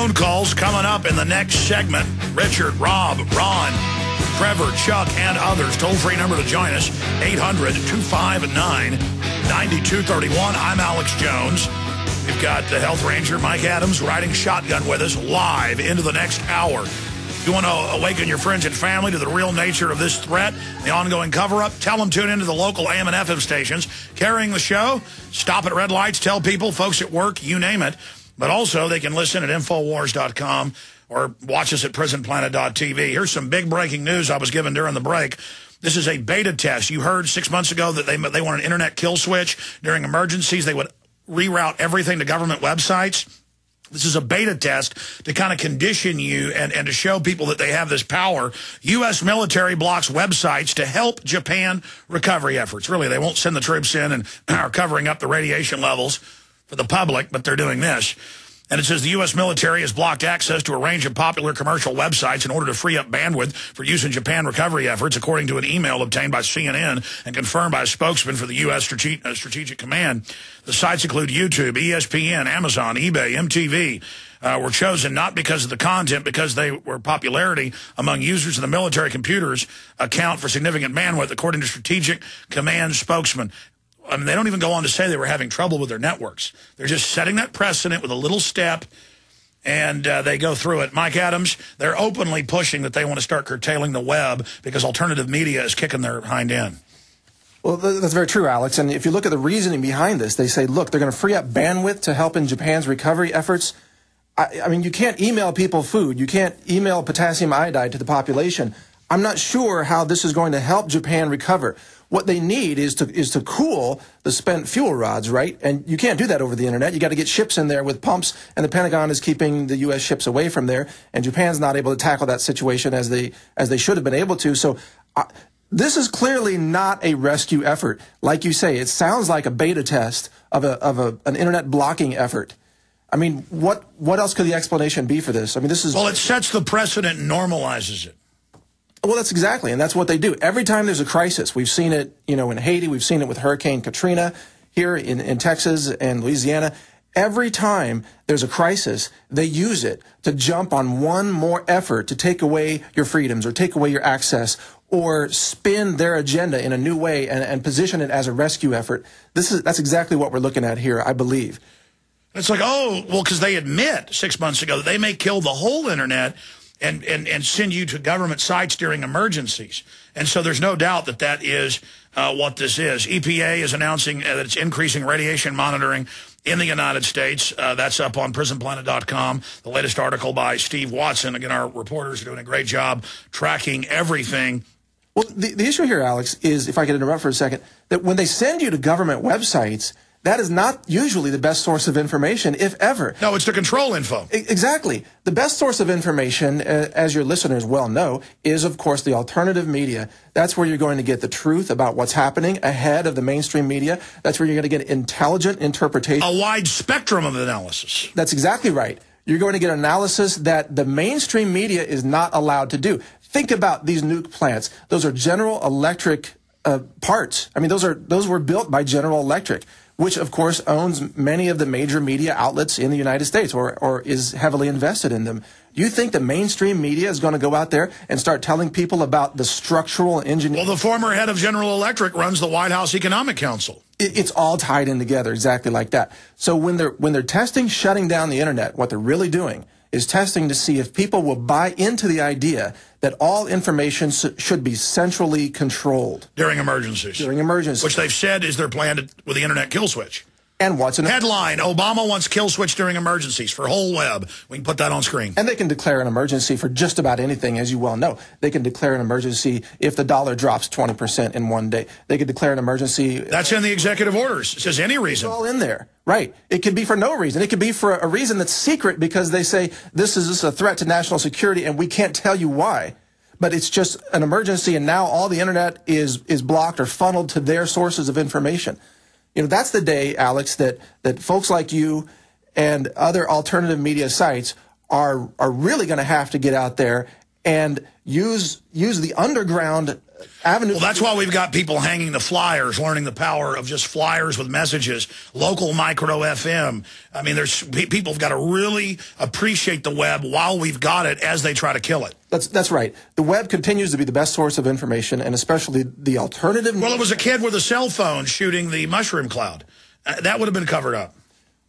phone calls coming up in the next segment. Richard, Rob, Ron, Trevor, Chuck, and others. Toll-free number to join us, 800-259-9231. I'm Alex Jones. We've got the Health Ranger, Mike Adams, riding shotgun with us live into the next hour. If you want to awaken your friends and family to the real nature of this threat, the ongoing cover-up, tell them tune into the local AM and FM stations carrying the show. Stop at red lights, tell people, folks at work, you name it. But also they can listen at Infowars.com or watch us at PrisonPlanet.tv. Here's some big breaking news I was given during the break. This is a beta test. You heard 6 months ago that they want an internet kill switch. During emergencies, they would reroute everything to government websites. This is a beta test to kind of condition you and to show people that they have this power. U.S. military blocks websites to help Japan recovery efforts. Really, they won't send the troops in and are covering up the radiation levels for the public, but they're doing this. And it says the U.S. military has blocked access to a range of popular commercial websites in order to free up bandwidth for use in Japan recovery efforts, according to an email obtained by CNN and confirmed by a spokesman for the U.S. Strategic Command. The sites include YouTube, ESPN, Amazon, eBay, MTV. Were chosen not because of the content, because they were popularity among users of the military computers account for significant bandwidth, according to Strategic Command spokesman. I mean, they don't even go on to say they were having trouble with their networks. They're just setting that precedent with a little step, and they go through it. Mike Adams, they're openly pushing that they want to start curtailing the web because alternative media is kicking their hind end. Well, that's very true, Alex. And if you look at the reasoning behind this, they say, look, they're going to free up bandwidth to help in Japan's recovery efforts. I mean, you can't email people food. You can't email potassium iodide to the population. I'm not sure how this is going to help Japan recover. What they need is to cool the spent fuel rods, right? And you can't do that over the internet. You got to get ships in there with pumps, and the Pentagon is keeping the U.S. ships away from there, and Japan's not able to tackle that situation as they should have been able to. So this is clearly not a rescue effort. Like you say, it sounds like a beta test of an internet blocking effort. I mean, what else could the explanation be for this? I mean, this is... Well, it sets the precedent and normalizes it. Well, that's exactly, and that's what they do. Every time there's a crisis, we've seen it, in Haiti, we've seen it with Hurricane Katrina, here in Texas and Louisiana. Every time there's a crisis, they use it to jump on one more effort to take away your freedoms or take away your access or spin their agenda in a new way and position it as a rescue effort. That's exactly what we're looking at here, I believe. It's like, oh, well, because they admit 6 months ago that they may kill the whole internet and send you to government sites during emergencies. And so there's no doubt that that is what this is. EPA is announcing that it's increasing radiation monitoring in the United States. That's up on PrisonPlanet.com. The latest article by Steve Watson. Again, our reporters are doing a great job tracking everything. Well, the issue here, Alex, is, if I could interrupt for a second, that when they send you to government websites, that is not usually the best source of information, if ever. No, it's to control info. Exactly. The best source of information, as your listeners well know, is, of course, the alternative media. That's where you're going to get the truth about what's happening ahead of the mainstream media. That's where you're going to get intelligent interpretation. A wide spectrum of analysis. That's exactly right. You're going to get analysis that the mainstream media is not allowed to do. Think about these nuke plants. Those are General Electric parts. I mean, those were built by General Electric, which, of course, owns many of the major media outlets in the United States or is heavily invested in them. Do you think the mainstream media is going to go out there and start telling people about the structural engineering? Well, the former head of General Electric runs the White House Economic Council. It's all tied in together exactly like that. So when they're testing shutting down the internet, what they're really doing is testing to see if people will buy into the idea that all information should be centrally controlled. During emergencies. During emergencies. Which they've said is their plan with the internet kill switch. And what's an headline, Obama wants kill switch during emergencies for whole web. We can put that on screen. And they can declare an emergency for just about anything, as you well know. They can declare an emergency if the dollar drops 20% in one day. They could declare an emergency. That's in the executive orders. It says any reason. It's all in there. Right. It could be for no reason. It could be for a reason that's secret because they say this is a threat to national security and we can't tell you why. But it's just an emergency and now all the internet is blocked or funneled to their sources of information. That's the day, Alex, that folks like you and other alternative media sites are really going to have to get out there and use the underground avenue. Well, that's why we've got people hanging the flyers, learning the power of just flyers with messages, local micro FM. I mean, there's people have got to really appreciate the web while we've got it as they try to kill it. That's right. The web continues to be the best source of information, and especially the alternative. Well, it was a kid with a cell phone shooting the mushroom cloud. That would have been covered up.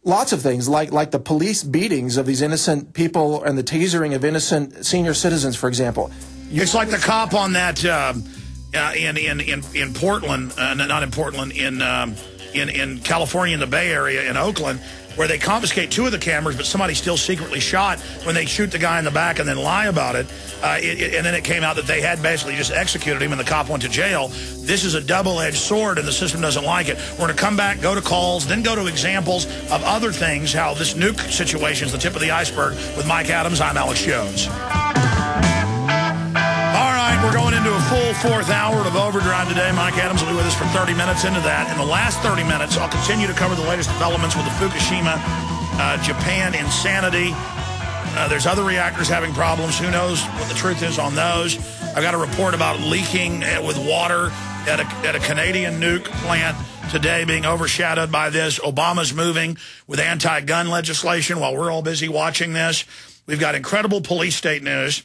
Lots of things, like the police beatings of these innocent people and the tasering of innocent senior citizens, for example. It's like the cop on that in Portland, not in Portland, in California, in the Bay Area, in Oakland, where they confiscate 2 of the cameras, but somebody still secretly shot when they shoot the guy in the back and then lie about it. And then it came out that they had basically just executed him and the cop went to jail. This is a double-edged sword, and the system doesn't like it. We're going to come back, go to calls, then go to examples of other things, how this nuke situation is the tip of the iceberg. With Mike Adams, I'm Alex Jones. All right, we're going into a full 4th hour of Overdrive today. Mike Adams will be with us for 30 minutes into that. In the last 30 minutes, I'll continue to cover the latest developments with the Fukushima, Japan insanity. There's other reactors having problems. Who knows what the truth is on those? I've got a report about leaking with water at a Canadian nuke plant today being overshadowed by this. Obama's moving with anti-gun legislation while we're all busy watching this. We've got incredible police state news,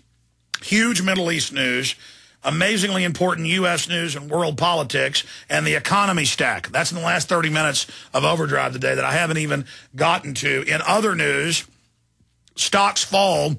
huge Middle East news, amazingly important U.S. news and world politics, and the economy stack. That's in the last 30 minutes of Overdrive today that I haven't even gotten to. In other news, stocks fall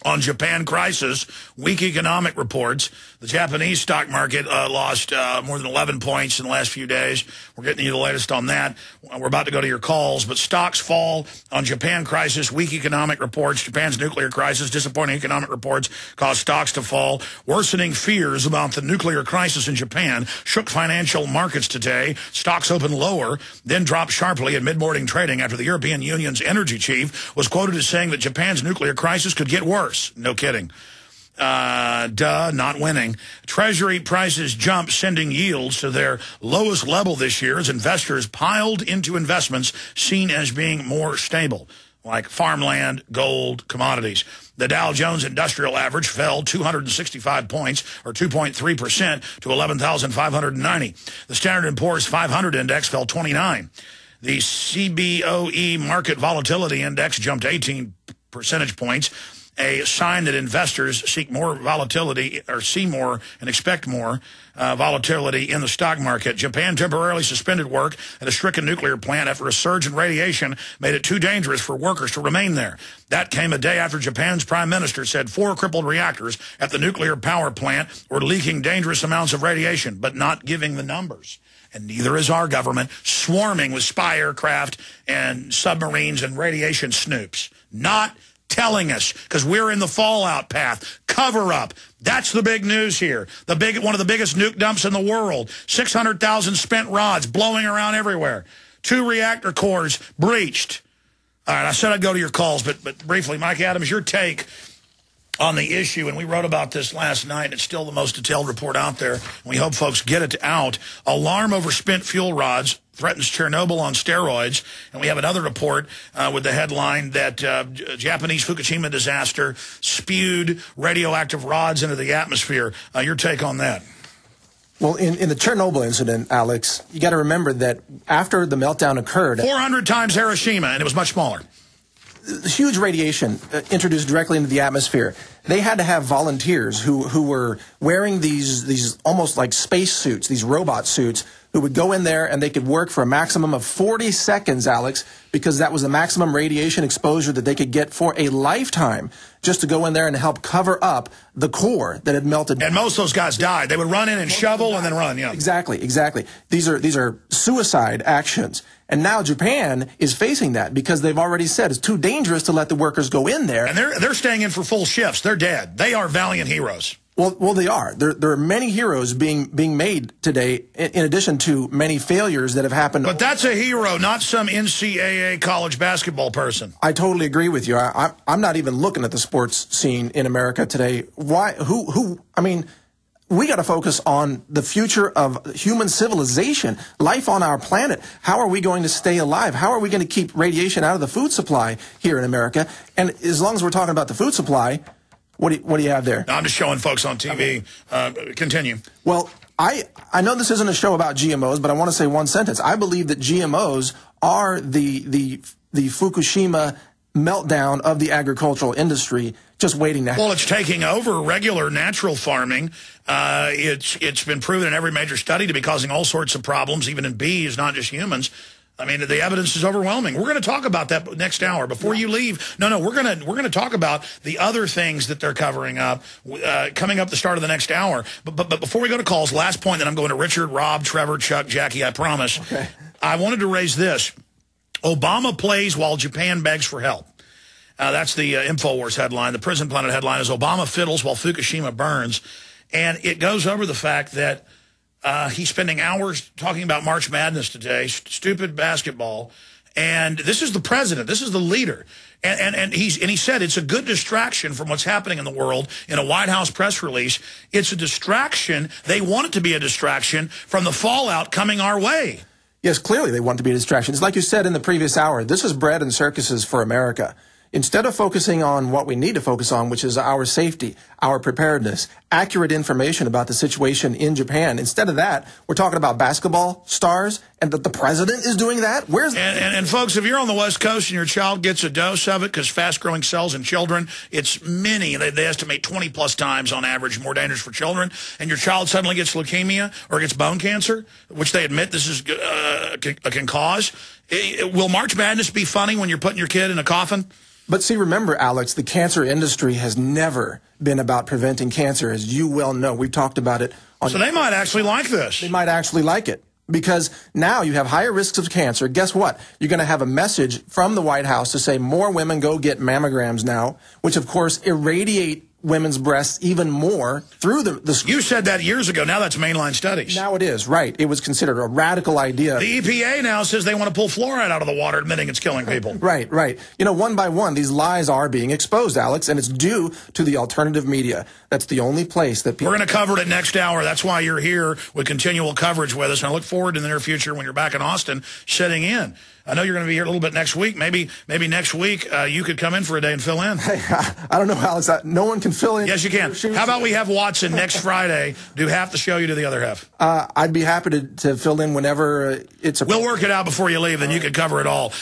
on Japan crisis, weak economic reports. The Japanese stock market lost more than 11 points in the last few days. We're getting you the latest on that. We're about to go to your calls, but stocks fall on Japan crisis, weak economic reports. Japan's nuclear crisis, disappointing economic reports caused stocks to fall. Worsening fears about the nuclear crisis in Japan shook financial markets today. Stocks opened lower, then dropped sharply in mid-morning trading after the European Union's energy chief was quoted as saying that Japan's nuclear crisis could get worse. No kidding. Not winning. Treasury prices jumped, sending yields to their lowest level this year as investors piled into investments seen as being more stable, like farmland, gold, commodities. The Dow Jones Industrial Average fell 265 points, or 2.3%, to 11,590. The Standard & Poor's 500 index fell 29. The CBOE Market Volatility Index jumped 18 percentage points, a sign that investors seek more volatility, or see more and expect more volatility in the stock market. Japan temporarily suspended work at a stricken nuclear plant after a surge in radiation made it too dangerous for workers to remain there. That came a day after Japan's prime minister said 4 crippled reactors at the nuclear power plant were leaking dangerous amounts of radiation, but not giving the numbers. And neither is our government, swarming with spy aircraft and submarines and radiation snoops. Not telling us, because we're in the fallout path. Cover up. That's the big news here. One of the biggest nuke dumps in the world. 600,000 spent rods blowing around everywhere. 2 reactor cores breached. All right, I said I'd go to your calls, but briefly, Mike Adams, your take on the issue, and we wrote about this last night, and it's still the most detailed report out there, and we hope folks get it out. Alarm over spent fuel rods threatens Chernobyl on steroids, and we have another report with the headline that Japanese Fukushima disaster spewed radioactive rods into the atmosphere. Your take on that? Well, in the Chernobyl incident, Alex, you got to remember that after the meltdown occurred, 400 times Hiroshima, and it was much smaller. Huge radiation introduced directly into the atmosphere. They had to have volunteers who were wearing these almost like space suits, these robot suits, who would go in there and they could work for a maximum of 40 seconds, Alex, because that was the maximum radiation exposure that they could get for a lifetime, just to go in there and help cover up the core that had melted. And most of those guys died. They would run in and shovel and then run, yeah. Exactly. These are suicide actions. And now Japan is facing that because they've already said it's too dangerous to let the workers go in there. And they're staying in for full shifts. They're dead. They are valiant heroes. Well, they are. There are many heroes being made today, in addition to many failures that have happened. But that's a hero, not some NCAA college basketball person. I totally agree with you. I'm not even looking at the sports scene in America today. Why? I mean, we got to focus on the future of human civilization, life on our planet. How are we going to stay alive? How are we going to keep radiation out of the food supply here in America? And as long as we're talking about the food supply, What do you have there? I'm just showing folks on TV. Continue. Well, I know this isn't a show about GMOs, but I want to say one sentence. I believe that GMOs are the Fukushima meltdown of the agricultural industry, just waiting to happen. Well, it's taking over regular natural farming. It's been proven in every major study to be causing all sorts of problems, even in bees, not just humans. I mean, the evidence is overwhelming. We're going to talk about that next hour. Before you leave, no, we're going to talk about the other things that they're covering up coming up the start of the next hour. But before we go to calls, last point, then I'm going to Richard, Rob, Trevor, Chuck, Jackie, I promise. Okay. I wanted to raise this. Obama plays while Japan begs for help. That's the InfoWars headline. The Prison Planet headline is Obama fiddles while Fukushima burns. And it goes over the fact that he's spending hours talking about March Madness today, stupid basketball. And this is the president. This is the leader. And he said it's a good distraction from what's happening in the world in a White House press release. It's a distraction. They want it to be a distraction from the fallout coming our way. Yes, clearly they want it to be a distraction. It's like you said in the previous hour, this is bread and circuses for America. Instead of focusing on what we need to focus on, which is our safety, our preparedness, accurate information about the situation in Japan, instead of that, we're talking about basketball stars and that the president is doing that? And folks, if you're on the West Coast and your child gets a dose of it, because fast-growing cells in children, it's many, they estimate 20-plus times on average more dangerous for children, and your child suddenly gets leukemia or gets bone cancer, which they admit this is can cause, will March Madness be funny when you're putting your kid in a coffin? But see, remember, Alex, the cancer industry has never been about preventing cancer, as you well know. We've talked about it. So they might actually like this. They might actually like it. Because now you have higher risks of cancer. Guess what? You're going to have a message from the White House to say more women go get mammograms now, which, of course, irradiate women's breasts even more through the screen. You said that years ago. Now that's mainline studies. Now it is, right. It was considered a radical idea. The EPA now says they want to pull fluoride out of the water, admitting it's killing people. Right. You know, one by one, these lies are being exposed, Alex, and it's due to the alternative media. That's the only place that people... We're going to cover it next hour. That's why you're here with continual coverage with us. And I look forward to the near future when you're back in Austin sitting in. I know you're going to be here a little bit next week. Maybe next week you could come in for a day and fill in. Hey, I don't know, Alex. No one can fill in. Yes, you can. How about we have Watson next Friday do half the show, you do the other half? I'd be happy to fill in whenever it's... We'll work it out before you leave, then you can cover it all.